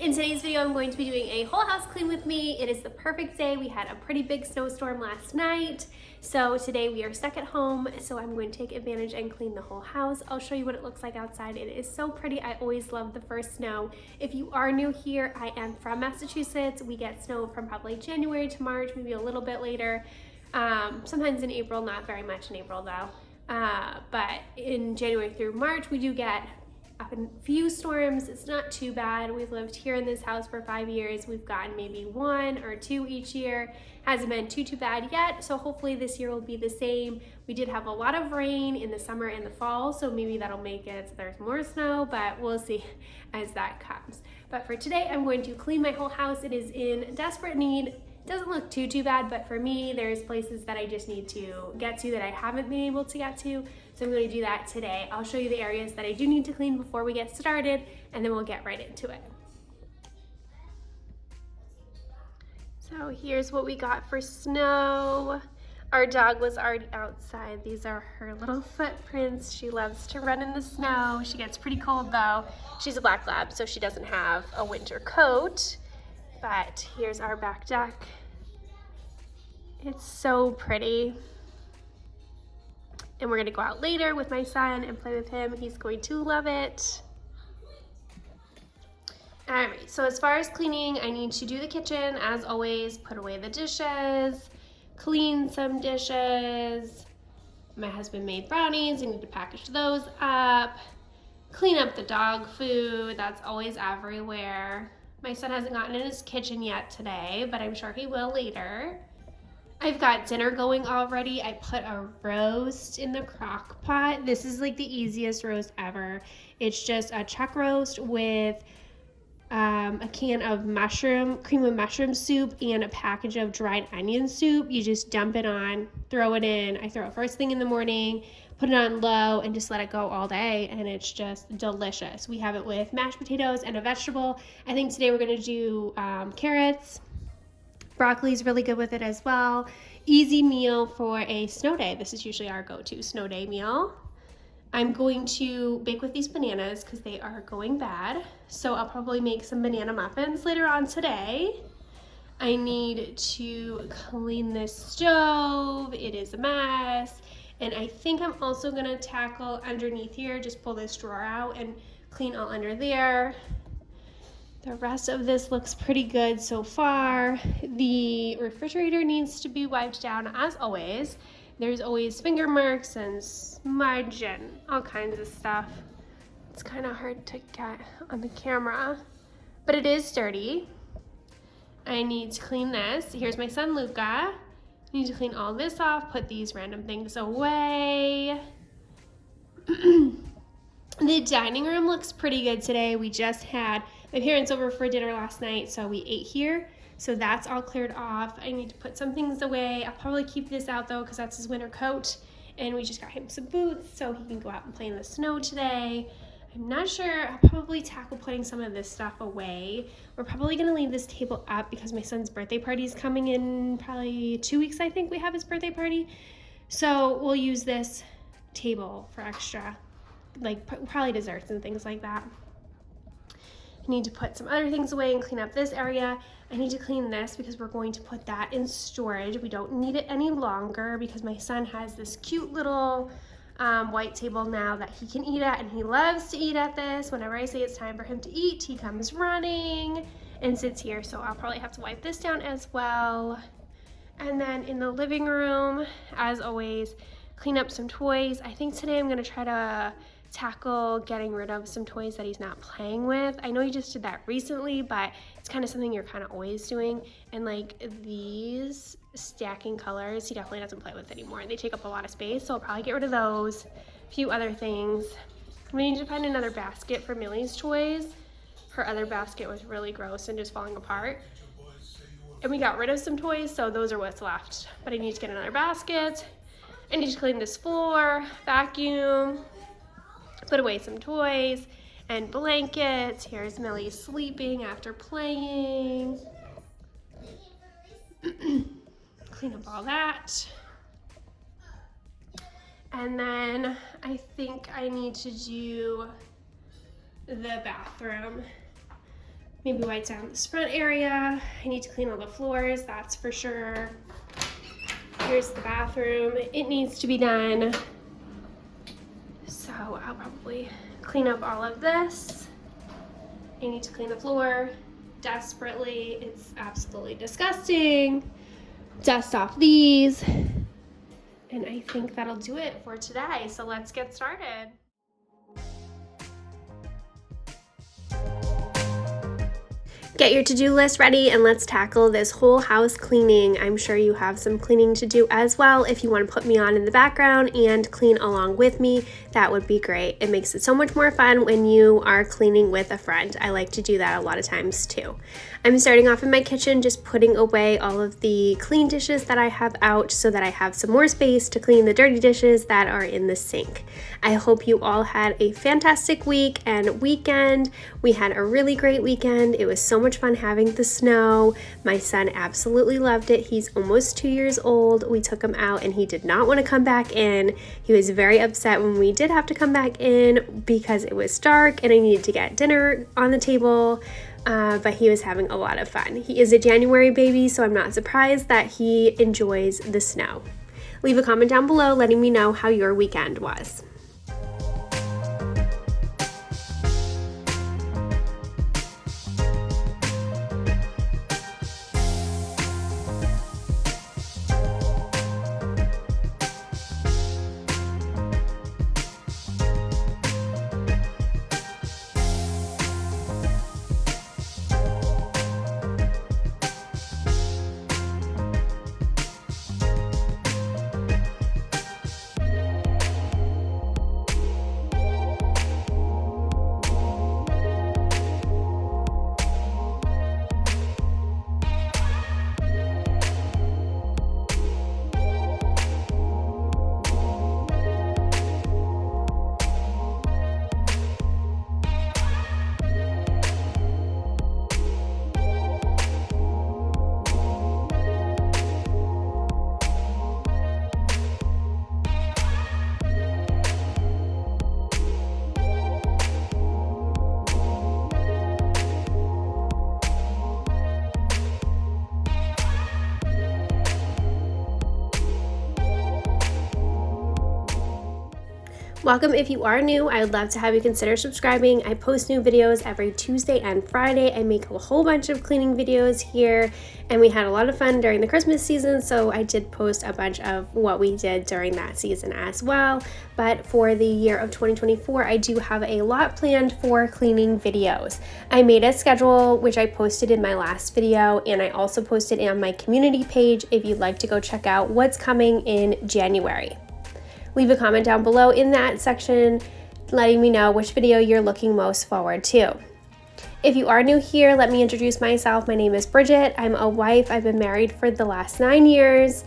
In today's video, I'm going to be doing a whole house clean with me. It is the perfect day. We had a pretty big snowstorm last night. So today we are stuck at home. So I'm going to take advantage and clean the whole house. I'll show you what it looks like outside. It is so pretty. I always love the first snow. If you are new here, I am from Massachusetts. We get snow from probably January to March, maybe a little bit later. Sometimes in April, not very much in April though. But in January through March, we do get a few storms. It's not too bad. We've lived here in this house for 5 years. We've gotten maybe 1 or 2 each year. Hasn't been too bad yet. So hopefully this year will be the same. We did have a lot of rain in the summer and the fall, so maybe that'll make it so there's more snow, but we'll see as that comes. But for today, I'm going to clean my whole house. It is in desperate need. Doesn't look too bad, but for me, there's places that I just need to get to that I haven't been able to get to. So I'm going to do that today. I'll show you the areas that I do need to clean before we get started, and then we'll get right into it. So here's what we got for snow. Our dog was already outside. These are her little footprints. She loves to run in the snow. She gets pretty cold though. She's a black lab, so she doesn't have a winter coat. But here's our back deck. It's so pretty. And we're gonna go out later with my son and play with him. He's going to love it. All right, so as far as cleaning, I need to do the kitchen, as always, put away the dishes, clean some dishes. My husband made brownies, I need to package those up, clean up the dog food, that's always everywhere. My son hasn't gotten in his kitchen yet today, but I'm sure he will later. I've got dinner going already. I put a roast in the crock pot. This is like the easiest roast ever. It's just a chuck roast with a can of cream of mushroom soup and a package of dried onion soup. You just dump it on, throw it in. I throw it first thing in the morning, put it on low, and just let it go all day, and it's just delicious. We have it with mashed potatoes and a vegetable. I think today we're gonna do carrots. Broccoli is really good with it as well. Easy meal for a snow day. This is usually our go-to snow day meal. I'm going to bake with these bananas because they are going bad. So I'll probably make some banana muffins later on today. I need to clean this stove. It is a mess. And I think I'm also gonna tackle underneath here, just pull this drawer out and clean all under there. The rest of this looks pretty good so far. The refrigerator needs to be wiped down as always. There's always finger marks and smudge and all kinds of stuff. It's kind of hard to get on the camera, but it is dirty. I need to clean this. Here's my son Luca. I need to clean all this off, put these random things away. The dining room looks pretty good today. We just had my parents over for dinner last night, so we ate here. So that's all cleared off. I need to put some things away. I'll probably keep this out though because that's his winter coat. And we just got him some boots so he can go out and play in the snow today. I'm not sure. I'll probably tackle putting some of this stuff away. We're probably gonna leave this table up because my son's birthday party is coming in probably 2 weeks, I think we have his birthday party. So we'll use this table for extra, like probably desserts and things like that. I need to put some other things away and clean up this area. I need to clean this because we're going to put that in storage. We don't need it any longer because my son has this cute little white table now that he can eat at, and he loves to eat at this. Whenever I say it's time for him to eat, he comes running and sits here. So I'll probably have to wipe this down as well. And then in the living room, as always, clean up some toys. I think today I'm gonna try to tackle getting rid of some toys that he's not playing with. I know he just did that recently, but it's kind of something you're kind of always doing. And like these stacking colors, he definitely doesn't play with anymore. They take up a lot of space, so I'll probably get rid of those. A few other things. We need to find another basket for Millie's toys. Her other basket was really gross and just falling apart. And we got rid of some toys, so those are what's left. But I need to get another basket. I need to clean this floor, vacuum, put away some toys and blankets. Here's Millie sleeping after playing. Clean up all that. And then I think I need to do the bathroom. Maybe wipe down this front area. I need to clean all the floors, that's for sure. Here's the bathroom. It needs to be done. So I'll probably clean up all of this. I need to clean the floor desperately. It's absolutely disgusting. Dust off these. And I think that'll do it for today. So let's get started. Get your to-do list ready and let's tackle this whole house cleaning. I'm sure you have some cleaning to do as well. If you want to put me on in the background and clean along with me, that would be great. It makes it so much more fun when you are cleaning with a friend. I like to do that a lot of times too. I'm starting off in my kitchen, just putting away all of the clean dishes that I have out so that I have some more space to clean the dirty dishes that are in the sink. I hope you all had a fantastic week and weekend. We had a really great weekend. It was so much fun having the snow. My son absolutely loved it. He's almost 2 years old. We took him out and he did not want to come back in. He was very upset when we did have to come back in because it was dark and I needed to get dinner on the table. But he was having a lot of fun. He is a January baby, so I'm not surprised that he enjoys the snow. Leave a comment down below letting me know how your weekend was. Welcome if you are new. I would love to have you consider subscribing. I post new videos every Tuesday and Friday. I make a whole bunch of cleaning videos here and we had a lot of fun during the Christmas season, so I did post a bunch of what we did during that season as well. But for the year of 2024, I do have a lot planned for cleaning videos. I made a schedule which I posted in my last video and I also posted it on my community page if you'd like to go check out what's coming in January. Leave a comment down below in that section letting me know which video you're looking most forward to. If you are new here, let me introduce myself. My name is Bridget. I'm a wife. I've been married for the last 9 years.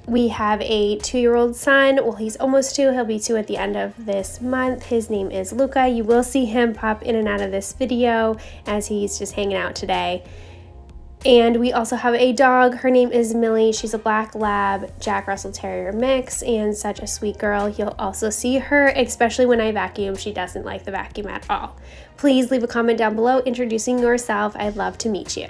We have a 2-year-old son. Well, he's almost 2. He'll be 2 at the end of this month. His name is Luca. You will see him pop in and out of this video as he's just hanging out today. And we also have a dog. Her name is Millie. She's a black lab Jack Russell Terrier mix and such a sweet girl. You'll also see her, especially when I vacuum. She doesn't like the vacuum at all. Please leave a comment down below introducing yourself. I'd love to meet you.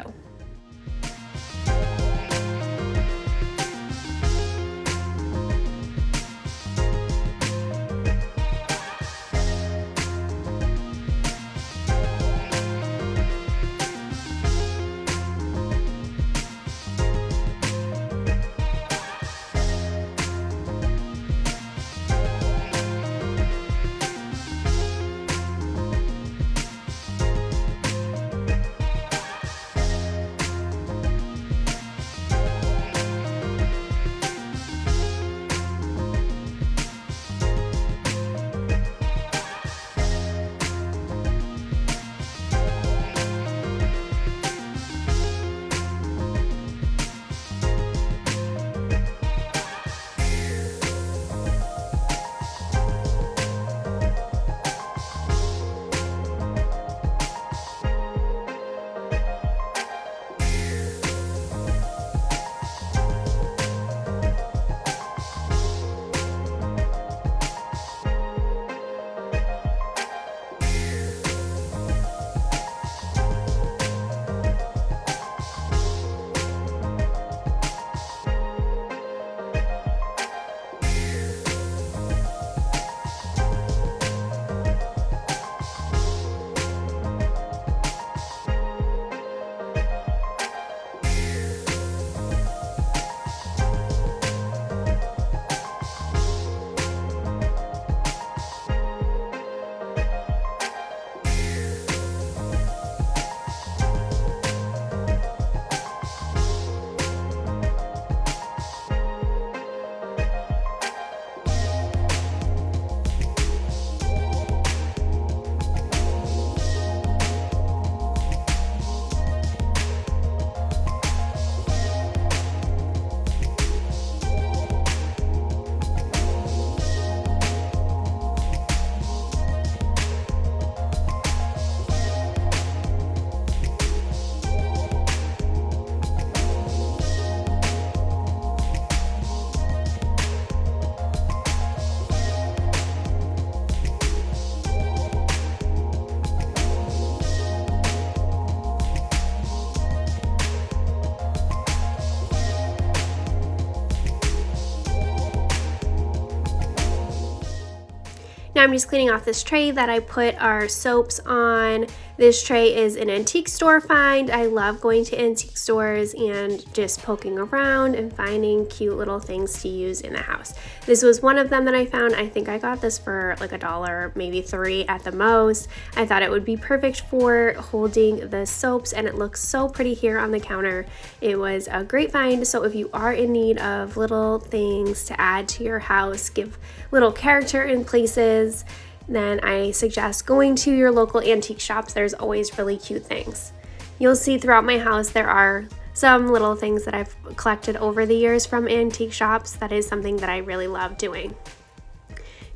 I'm just cleaning off this tray that I put our soaps on. This tray is an antique store find. I love going to antique stores and just poking around and finding cute little things to use in the house. This was one of them that I found. I think I got this for like $1, maybe $3 at the most. I thought it would be perfect for holding the soaps, and it looks so pretty here on the counter. It was a great find. So if you are in need of little things to add to your house, give little character in places, then I suggest going to your local antique shops. There's always really cute things. You'll see throughout my house there are some little things that I've collected over the years from antique shops. That is something that I really love doing.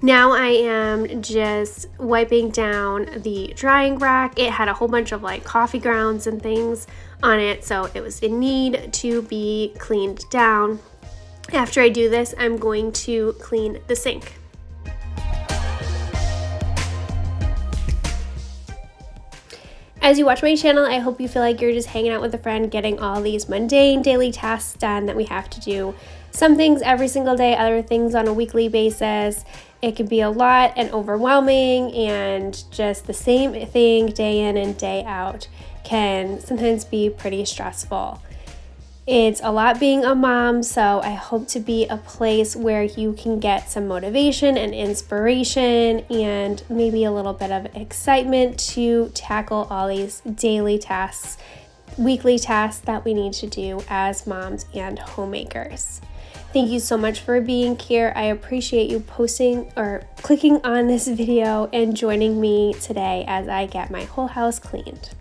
Now I am just wiping down the drying rack. It had a whole bunch of like coffee grounds and things on it, so it was in need to be cleaned down. After I do this, I'm going to clean the sink. As you watch my channel, I hope you feel like you're just hanging out with a friend, getting all these mundane daily tasks done that we have to do. Some things every single day, other things on a weekly basis. It can be a lot and overwhelming, and just the same thing day in and day out can sometimes be pretty stressful. It's a lot being a mom, so I hope to be a place where you can get some motivation and inspiration and maybe a little bit of excitement to tackle all these daily tasks, weekly tasks that we need to do as moms and homemakers. Thank you so much for being here. I appreciate you posting or clicking on this video and joining me today as I get my whole house cleaned.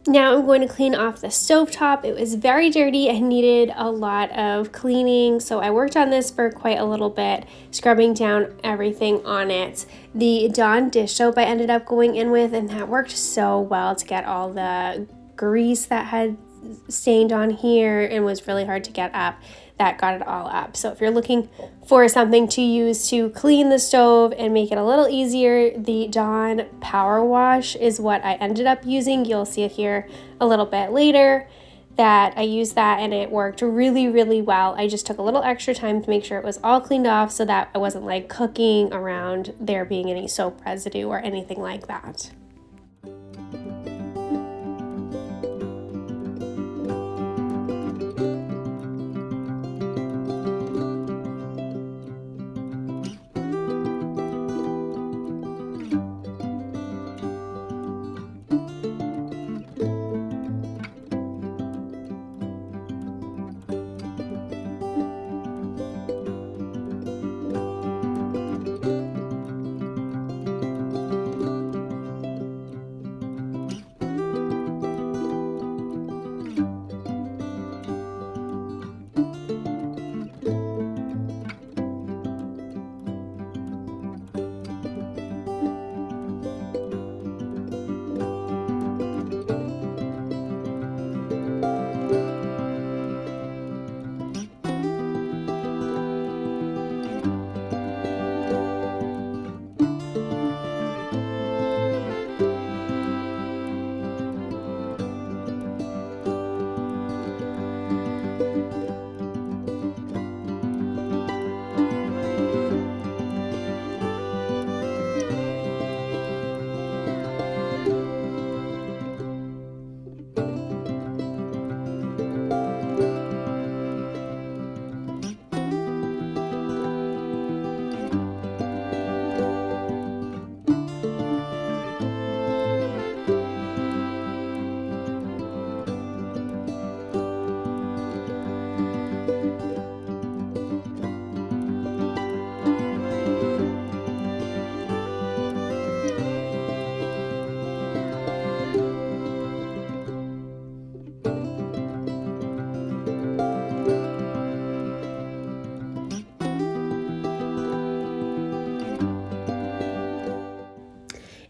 Now I'm going to clean off the stovetop. It was very dirty and needed a lot of cleaning, so I worked on this for quite a little bit, scrubbing down everything on it. The Dawn dish soap I ended up going in with, and that worked so well to get all the grease that had stained on here and was really hard to get up. That got it all up. So if you're looking for something to use to clean the stove and make it a little easier, the Dawn Power Wash is what I ended up using. You'll see it here a little bit later that I used that, and it worked really, really well. I just took a little extra time to make sure it was all cleaned off so that I wasn't like cooking around there being any soap residue or anything like that.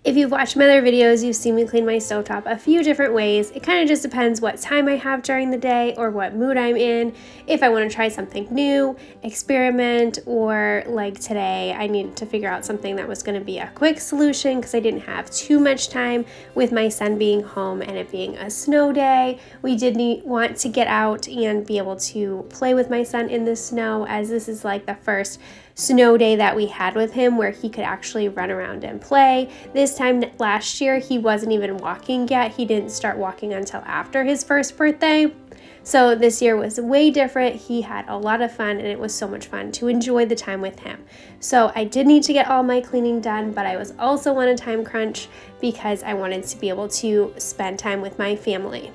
If you've watched my other videos, you've seen me clean my stovetop a few different ways. It kind of just depends what time I have during the day or what mood I'm in. If I want to try something new, experiment, or like today, I needed to figure out something that was going to be a quick solution because I didn't have too much time with my son being home and it being a snow day. We did want to get out and be able to play with my son in the snow, as this is like the first snow day that we had with him where he could actually run around and play. This time last year, he wasn't even walking yet. He didn't start walking until after his first birthday. So this year was way different. He had a lot of fun and it was so much fun to enjoy the time with him. So I did need to get all my cleaning done, but I was also on a time crunch because I wanted to be able to spend time with my family.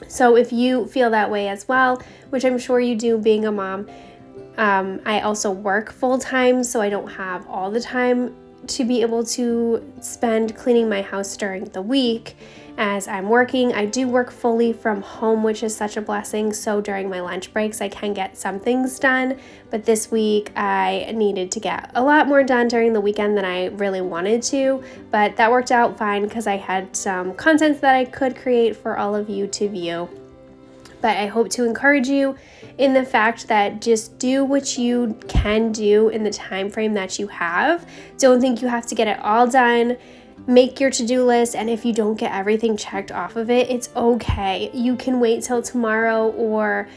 So if you feel that way as well, which I'm sure you do being a mom, I also work full-time, so I don't have all the time to be able to spend cleaning my house during the week. As I'm working, I do work fully from home, which is such a blessing, so during my lunch breaks I can get some things done, but this week I needed to get a lot more done during the weekend than I really wanted to, but that worked out fine because I had some content that I could create for all of you to view. But I hope to encourage you in the fact that just do what you can do in the time frame that you have. Don't think you have to get it all done. Make your to-do list, and if you don't get everything checked off of it, it's okay. You can wait till tomorrow or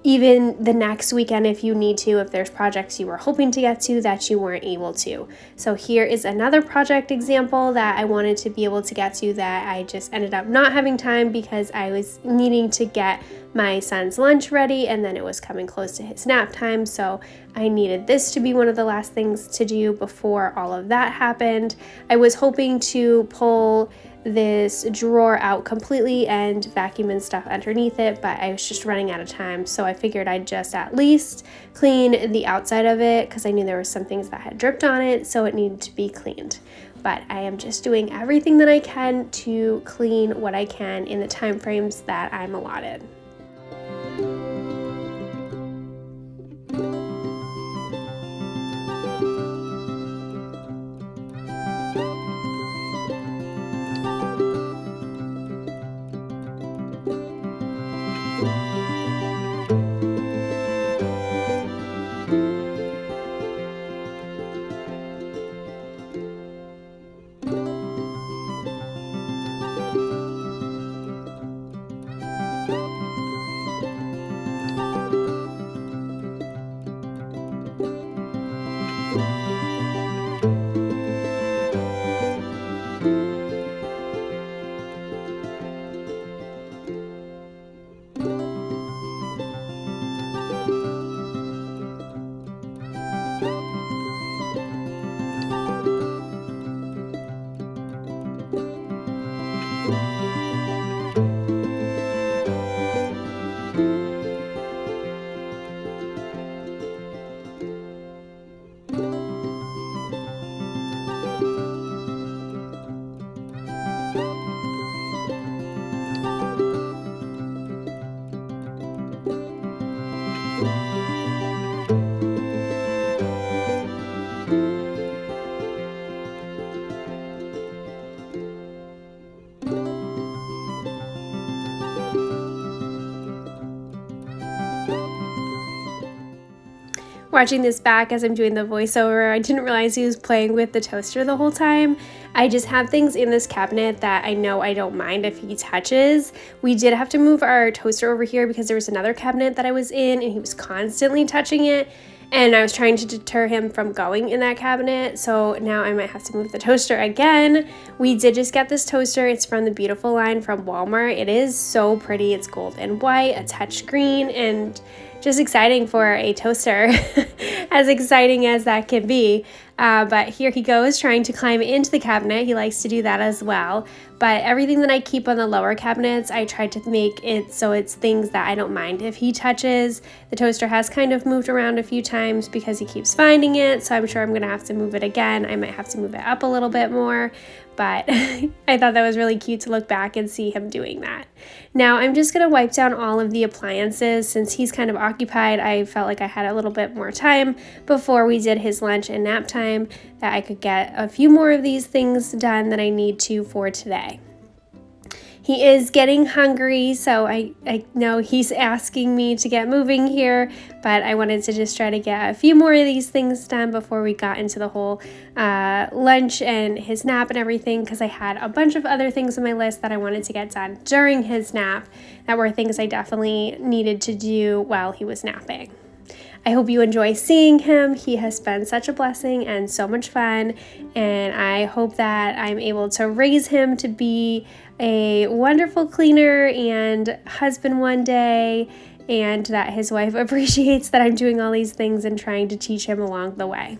even the next weekend if you need to, if there's projects you were hoping to get to that you weren't able to. So here is another project example that I wanted to be able to get to that I just ended up not having time because I was needing to get my son's lunch ready and then it was coming close to his nap time, so I needed this to be one of the last things to do before all of that happened. I was hoping to pull this drawer out completely and vacuum and stuff underneath it, but I was just running out of time, so I figured I'd just at least clean the outside of it because I knew there were some things that had dripped on it, so it needed to be cleaned. But I am just doing everything that I can to clean what I can in the time frames that I'm allotted. Watching this back as I'm doing the voiceover, I didn't realize he was playing with the toaster the whole time. I just have things in this cabinet that I know I don't mind if he touches. We did have to move our toaster over here because there was another cabinet that I was in and he was constantly touching it, and I was trying to deter him from going in that cabinet, so now I might have to move the toaster again. We did just get this toaster. It's from the Beautiful line from Walmart. It is so pretty. It's gold and white, a touch screen, and just exciting for a toaster, as exciting as that can be. But here he goes trying to climb into the cabinet. He likes to do that as well. But everything that I keep on the lower cabinets, I tried to make it so it's things that I don't mind if he touches. The toaster has kind of moved around a few times because he keeps finding it, so I'm sure I'm gonna have to move it again. I might have to move it up a little bit more. but I thought that was really cute to look back and see him doing that. Now I'm just going to wipe down all of the appliances. Since he's kind of occupied, I felt like I had a little bit more time before we did his lunch and nap time that I could get a few more of these things done that I need to for today. He is getting hungry, so I know he's asking me to get moving here, but I wanted to just try to get a few more of these things done before we got into the whole lunch and his nap and everything, because I had a bunch of other things on my list that I wanted to get done during his nap that were things I definitely needed to do while he was napping. I hope you enjoy seeing him. He has been such a blessing and so much fun, and I hope that I'm able to raise him to be a wonderful cleaner and husband one day, and that his wife appreciates that I'm doing all these things and trying to teach him along the way.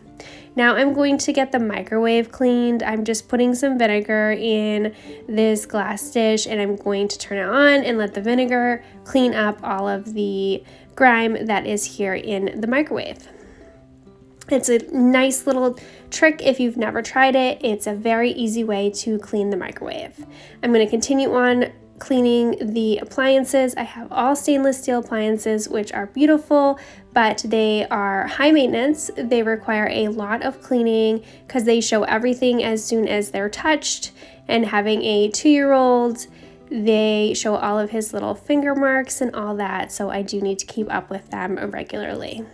Now I'm going to get the microwave cleaned. I'm just putting some vinegar in this glass dish, and I'm going to turn it on and let the vinegar clean up all of the grime that is here in the microwave. It's a nice little trick if you've never tried it. It's a very easy way to clean the microwave. I'm going to continue on cleaning the appliances. I have all stainless steel appliances, which are beautiful, but they are high maintenance. They require a lot of cleaning because they show everything as soon as they're touched, and having a 2-year-old, they show all of his little finger marks and all that, so I do need to keep up with them regularly.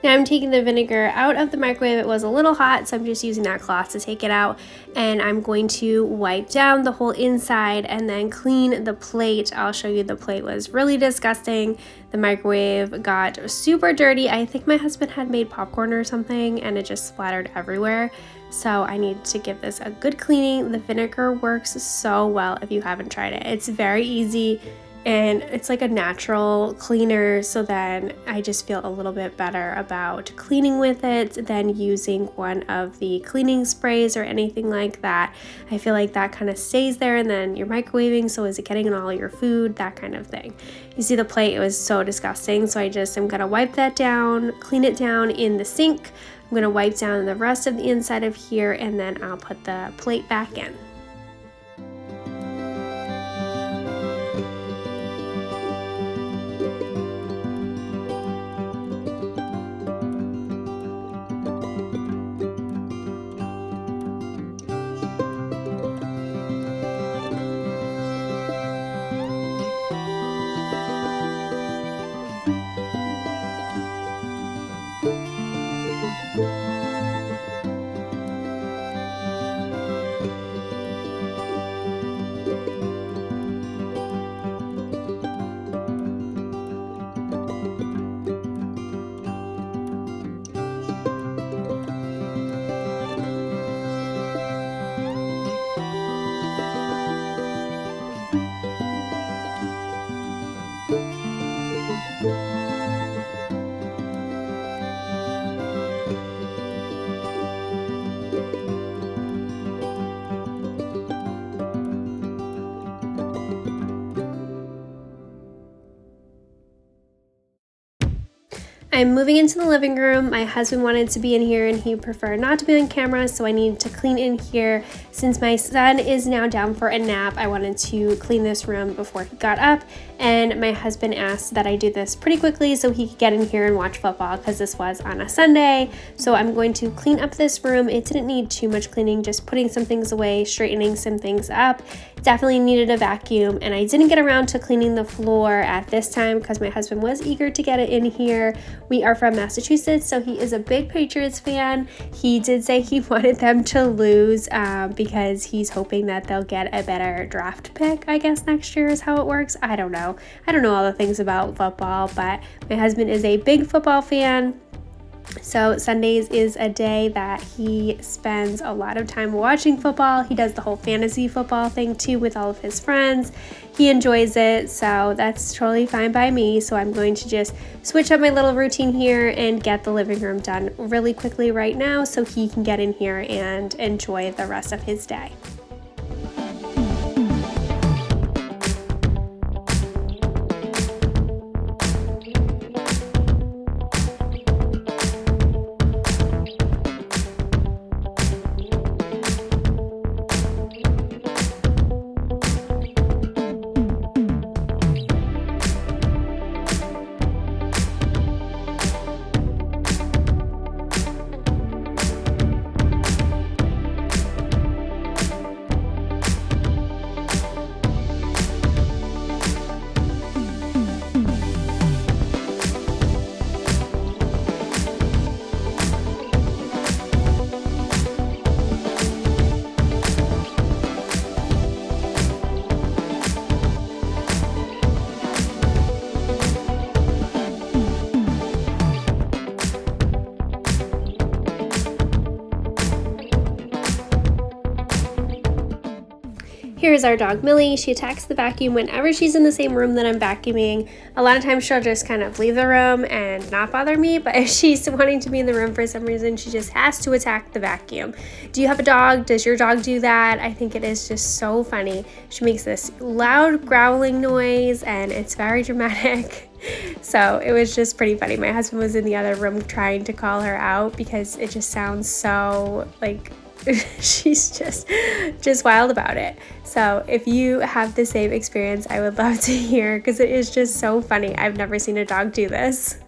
Now I'm taking the vinegar out of the microwave. It was a little hot, so I'm just using that cloth to take it out, and I'm going to wipe down the whole inside and then clean the plate. I'll show you. The plate was really disgusting. The microwave got super dirty. I think my husband had made popcorn or something and it just splattered everywhere. So I need to give this a good cleaning. The vinegar works so well if you haven't tried it. It's very easy and it's like a natural cleaner, so then I just feel a little bit better about cleaning with it than using one of the cleaning sprays or anything like that. I feel like that kind of stays there and then you're microwaving, so is it getting in all your food, that kind of thing. You see the plate, it was so disgusting, so I'm gonna wipe that down, clean it down in the sink. I'm gonna wipe down the rest of the inside of here, and then I'll put the plate back in. I'm moving into the living room. My husband wanted to be in here and he preferred not to be on camera, so I needed to clean in here. Since my son is now down for a nap, I wanted to clean this room before he got up, and my husband asked that I do this pretty quickly so he could get in here and watch football because this was on a Sunday. So I'm going to clean up this room. It didn't need too much cleaning, just putting some things away, straightening some things up. Definitely needed a vacuum, and I didn't get around to cleaning the floor at this time because my husband was eager to get it in here. We are from Massachusetts, so he is a big Patriots fan. He did say he wanted them to lose because he's hoping that they'll get a better draft pick, I guess next year is how it works. I don't know all the things about football, but my husband is a big football fan. So Sundays is a day that he spends a lot of time watching football. He does the whole fantasy football thing too with all of his friends. He enjoys it, so that's totally fine by me. So I'm going to just switch up my little routine here and get the living room done really quickly right now so he can get in here and enjoy the rest of his day. Here's our dog Millie. She attacks the vacuum whenever she's in the same room that I'm vacuuming. A lot of times she'll just kind of leave the room and not bother me, but if she's wanting to be in the room for some reason, she just has to attack the vacuum. Do you have a dog? Does your dog do that? I think it is just so funny. She makes this loud growling noise and it's very dramatic. So it was just pretty funny. My husband was in the other room trying to call her out because it just sounds so like she's just wild about it. So if you have the same experience, I would love to hear because it is just so funny. I've never seen a dog do this.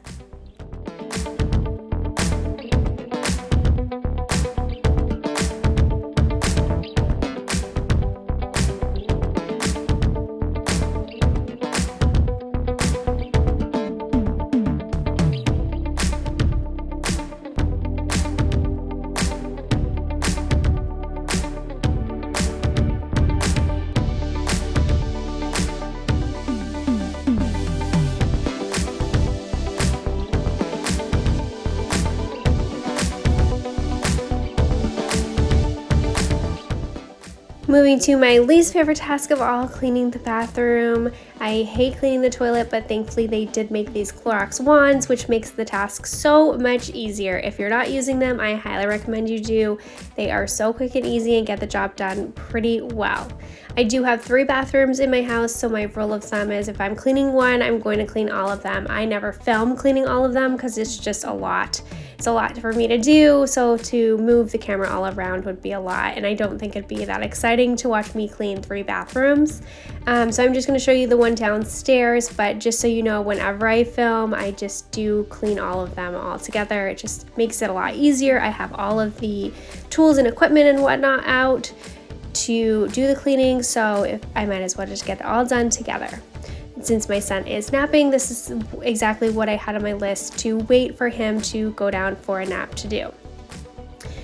Moving to my least favorite task of all, cleaning the bathroom. I hate cleaning the toilet, but thankfully they did make these Clorox wands, which makes the task so much easier. If you're not using them, I highly recommend you do. They are so quick and easy and get the job done pretty well. I do have 3 bathrooms in my house, so my rule of thumb is if I'm cleaning one, I'm going to clean all of them. I never film cleaning all of them because it's just a lot. It's a lot for me to do, so to move the camera all around would be a lot, and I don't think it'd be that exciting to watch me clean 3 bathrooms. So I'm just going to show you the one downstairs, but just so you know, whenever I film, I just do clean all of them all together. It just makes it a lot easier. I have all of the tools and equipment and whatnot out to do the cleaning, so if I might as well just get it all done together. Since my son is napping, this is exactly what I had on my list to wait for him to go down for a nap to do.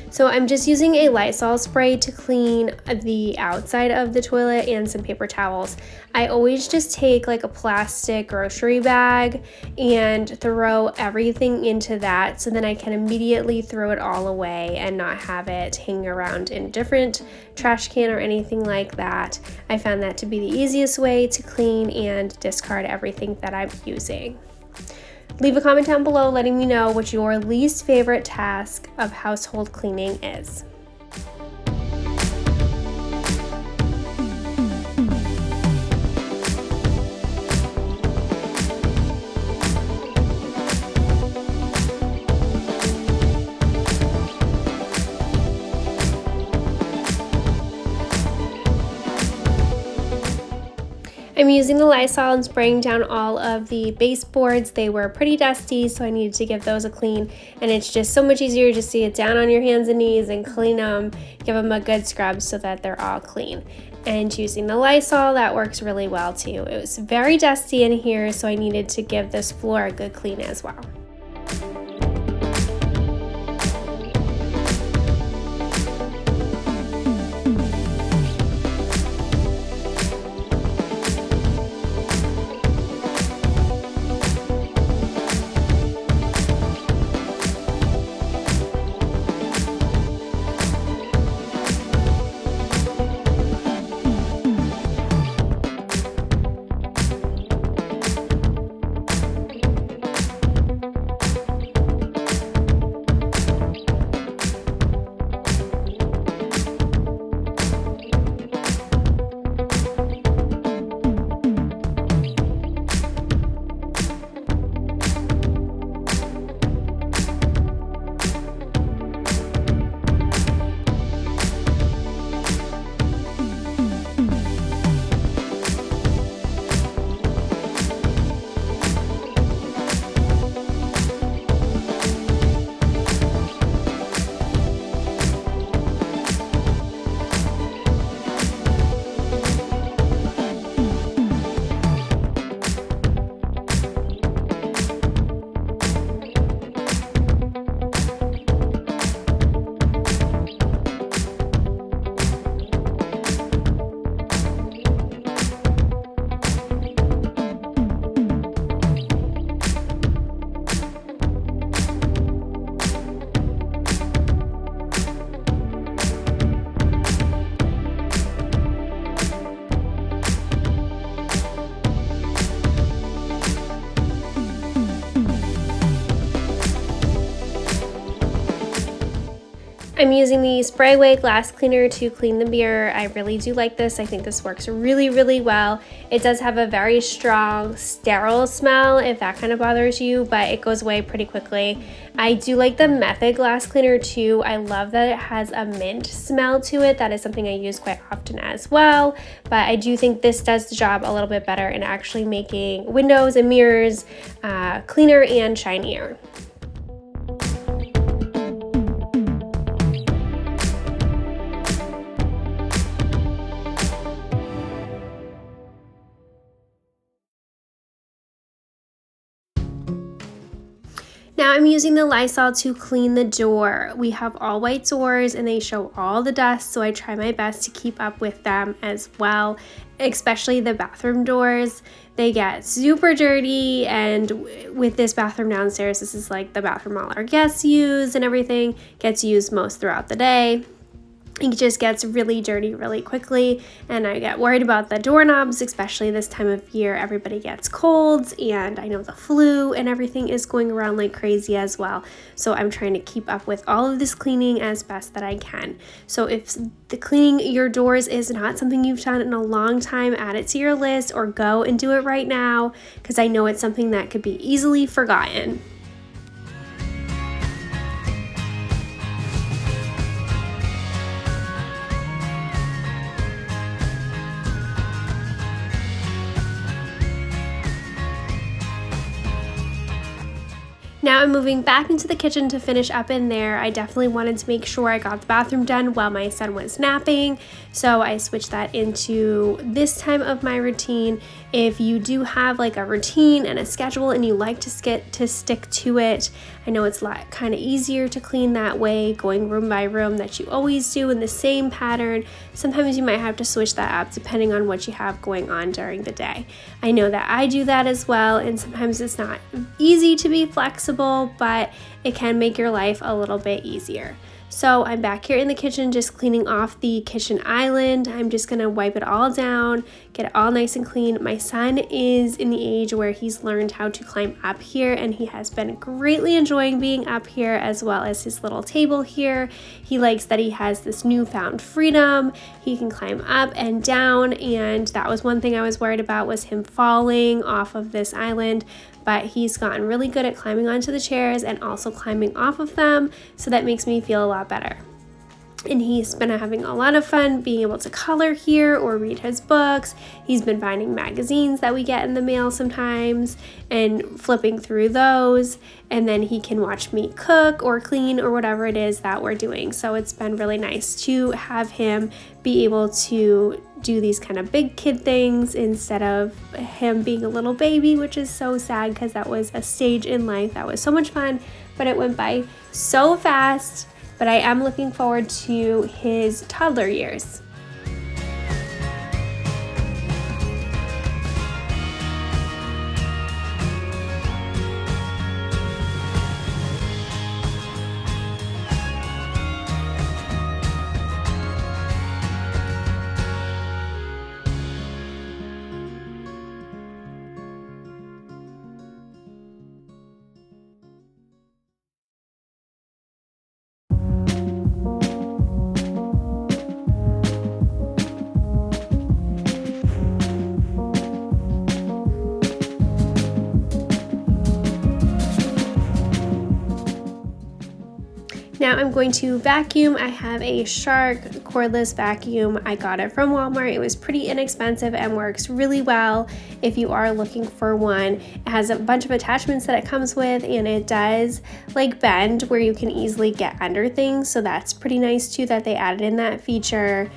So I'm just using a Lysol spray to clean the outside of the toilet and some paper towels. I always just take like a plastic grocery bag and throw everything into that so then I can immediately throw it all away and not have it hanging around in a different trash can or anything like that. I found that to be the easiest way to clean and discard everything that I'm using. Leave a comment down below letting me know what your least favorite task of household cleaning is. I'm using the Lysol and spraying down all of the baseboards. They were pretty dusty, so I needed to give those a clean. And it's just so much easier just to get down on your hands and knees and clean them, give them a good scrub so that they're all clean. And using the Lysol, that works really well too. It was very dusty in here, so I needed to give this floor a good clean as well. I'm using the Spray Away glass cleaner to clean the mirror. I really do like this. I think this works really, really well. It does have a very strong sterile smell if that kind of bothers you, but it goes away pretty quickly. I do like the Method glass cleaner too. I love that it has a mint smell to it. That is something I use quite often as well, but I do think this does the job a little bit better in actually making windows and mirrors cleaner and shinier. Now I'm using the Lysol to clean the door. We have all white doors and they show all the dust, so I try my best to keep up with them as well, especially the bathroom doors. They get super dirty, and with this bathroom downstairs, this is like the bathroom all our guests use and everything, gets used most throughout the day. It just gets really dirty really quickly, and I get worried about the doorknobs, especially this time of year. Everybody gets colds, and I know the flu and everything is going around like crazy as well. So I'm trying to keep up with all of this cleaning as best that I can. So if the cleaning your doors is not something you've done in a long time, add it to your list or go and do it right now, because I know it's something that could be easily forgotten. Now I'm moving back into the kitchen to finish up in there. I definitely wanted to make sure I got the bathroom done while my son was napping, so I switched that into this time of my routine. If you do have like a routine and a schedule and you like to stick to it, I know it's a lot kind of easier to clean that way, going room by room that you always do in the same pattern. Sometimes you might have to switch that up depending on what you have going on during the day. I know that I do that as well, and sometimes it's not easy to be flexible, but it can make your life a little bit easier. So I'm back here in the kitchen just cleaning off the kitchen island. I'm just gonna wipe it all down, get it all nice and clean. My son is in the age where he's learned how to climb up here, and he has been greatly enjoying being up here, as well as his little table here. He likes that he has this newfound freedom. He can climb up and down, and that was one thing I was worried about, was him falling off of this island. But he's gotten really good at climbing onto the chairs and also climbing off of them, so that makes me feel a lot better. And he's been having a lot of fun being able to color here or read his books. He's been finding magazines that we get in the mail sometimes and flipping through those. And then he can watch me cook or clean or whatever it is that we're doing. So it's been really nice to have him be able to do these kind of big kid things instead of him being a little baby, which is so sad because that was a stage in life that was so much fun, but it went by so fast. But I am looking forward to his toddler years. Now I'm going to vacuum. I have a Shark cordless vacuum. I got it from Walmart. It was pretty inexpensive and works really well if you are looking for one. It has a bunch of attachments that it comes with, and it does like bend where you can easily get under things. So that's pretty nice too that they added in that feature.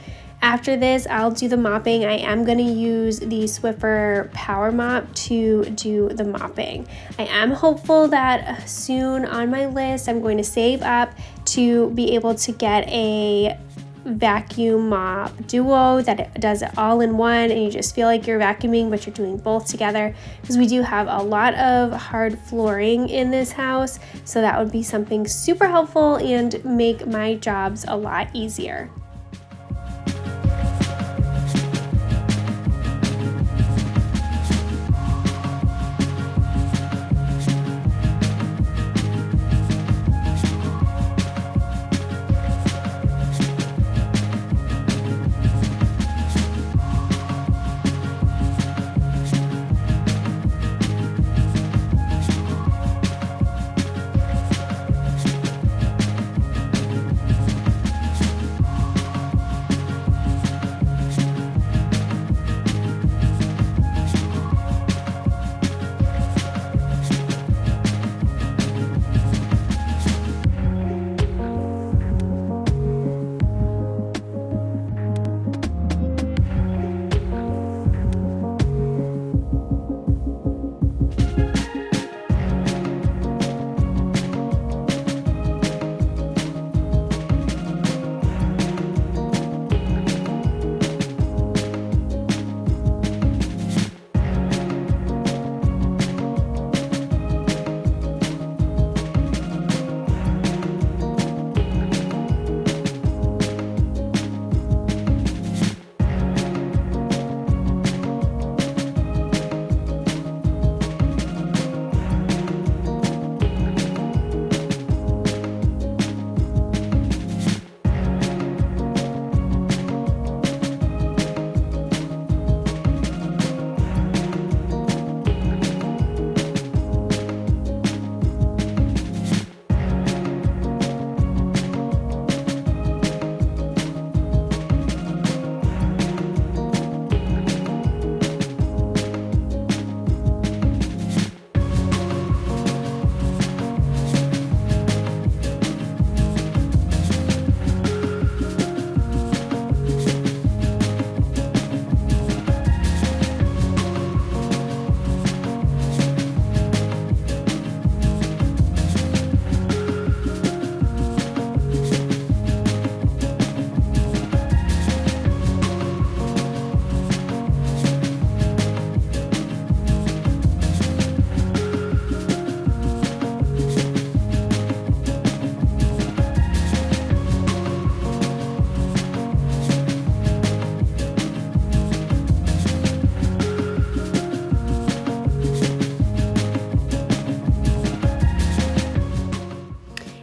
After this, I'll do the mopping. I am going to use the Swiffer Power Mop to do the mopping. I am hopeful that soon on my list, I'm going to save up to be able to get a vacuum mop duo that it does it all in one, and you just feel like you're vacuuming but you're doing both together, because we do have a lot of hard flooring in this house, so that would be something super helpful and make my jobs a lot easier.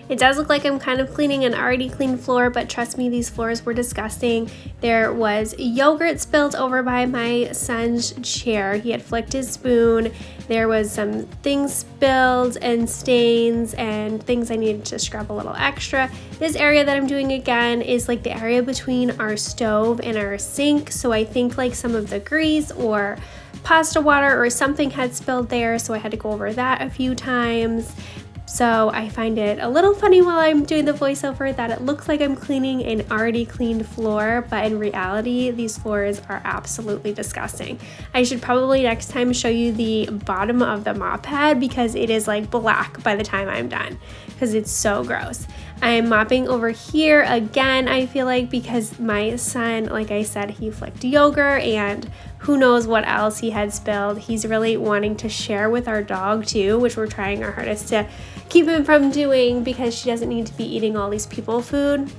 It does look like I'm kind of cleaning an already clean floor, but trust me, these floors were disgusting. There was yogurt spilled over by my son's chair. He had flicked his spoon. There was some things spilled and stains and things I needed to scrub a little extra. This area that I'm doing again is like the area between our stove and our sink. So I think like some of the grease or pasta water or something had spilled there. So I had to go over that a few times. So I find it a little funny while I'm doing the voiceover that it looks like I'm cleaning an already cleaned floor, but in reality, these floors are absolutely disgusting. I should probably next time show you the bottom of the mop pad because it is like black by the time I'm done because it's so gross. I'm mopping over here again, I feel like, because my son, like I said, he flicked yogurt and who knows what else he had spilled. He's really wanting to share with our dog too, which we're trying our hardest to keep him from doing because she doesn't need to be eating all these people food.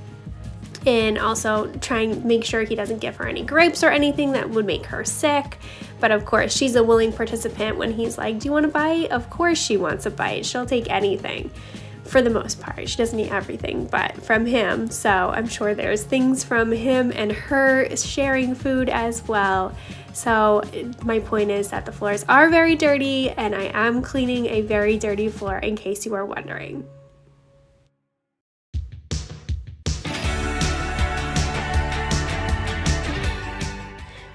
And also trying to make sure he doesn't give her any grapes or anything that would make her sick. But of course, she's a willing participant when he's like, do you want a bite? Of course she wants a bite. She'll take anything. For the most part, she doesn't eat everything, but from him. So I'm sure there's things from him and her sharing food as well. So my point is that the floors are very dirty and I am cleaning a very dirty floor in case you are wondering.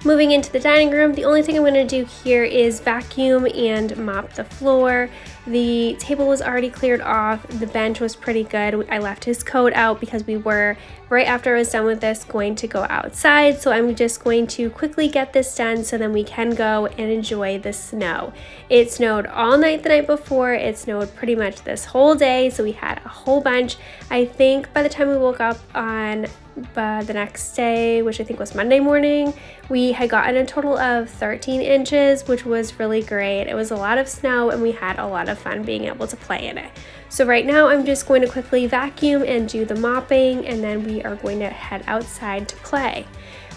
Moving into the dining room, the only thing I'm going to do here is vacuum and mop the floor. The table was already cleared off. The bench was pretty good. I left his coat out because we were, right after I was done with this, going to go outside. So I'm just going to quickly get this done so then we can go and enjoy the snow. It snowed all night the night before. It snowed pretty much this whole day. So we had a whole bunch. I think by the time we woke up on the next day, which I think was Monday morning, we had gotten a total of 13 inches, which was really great. It was a lot of snow and we had a lot of fun being able to play in it. So right now I'm just going to quickly vacuum and do the mopping, and then we are going to head outside to play.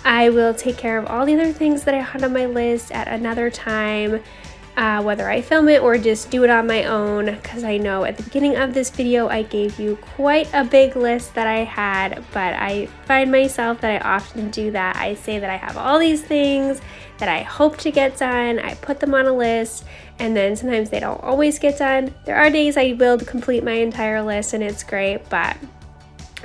I will take care of all the other things that I had on my list at another time, whether I film it or just do it on my own, because I know at the beginning of this video I gave you quite a big list that I had, but I find myself that I often do that. I say that I have all these things that I hope to get done, I put them on a list, and then sometimes they don't always get done. There are days I will complete my entire list and it's great, but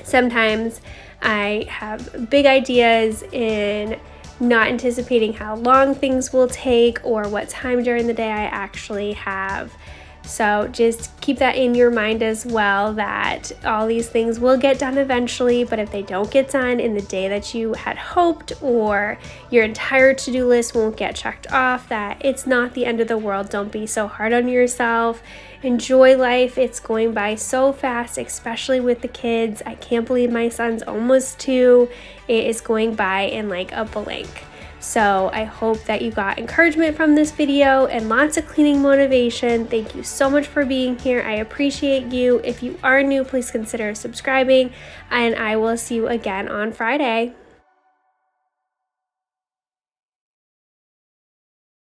sometimes I have big ideas in not anticipating how long things will take or what time during the day I actually have. So just keep that in your mind as well, that all these things will get done eventually, but if they don't get done in the day that you had hoped, or your entire to-do list won't get checked off, that it's not the end of the world. Don't be so hard on yourself. Enjoy life. It's going by so fast, especially with the kids. I can't believe my son's almost 2. It is going by in like a blink. So I hope that you got encouragement from this video and lots of cleaning motivation. Thank you so much for being here. I appreciate you. If you are new, please consider subscribing, and I will see you again on Friday.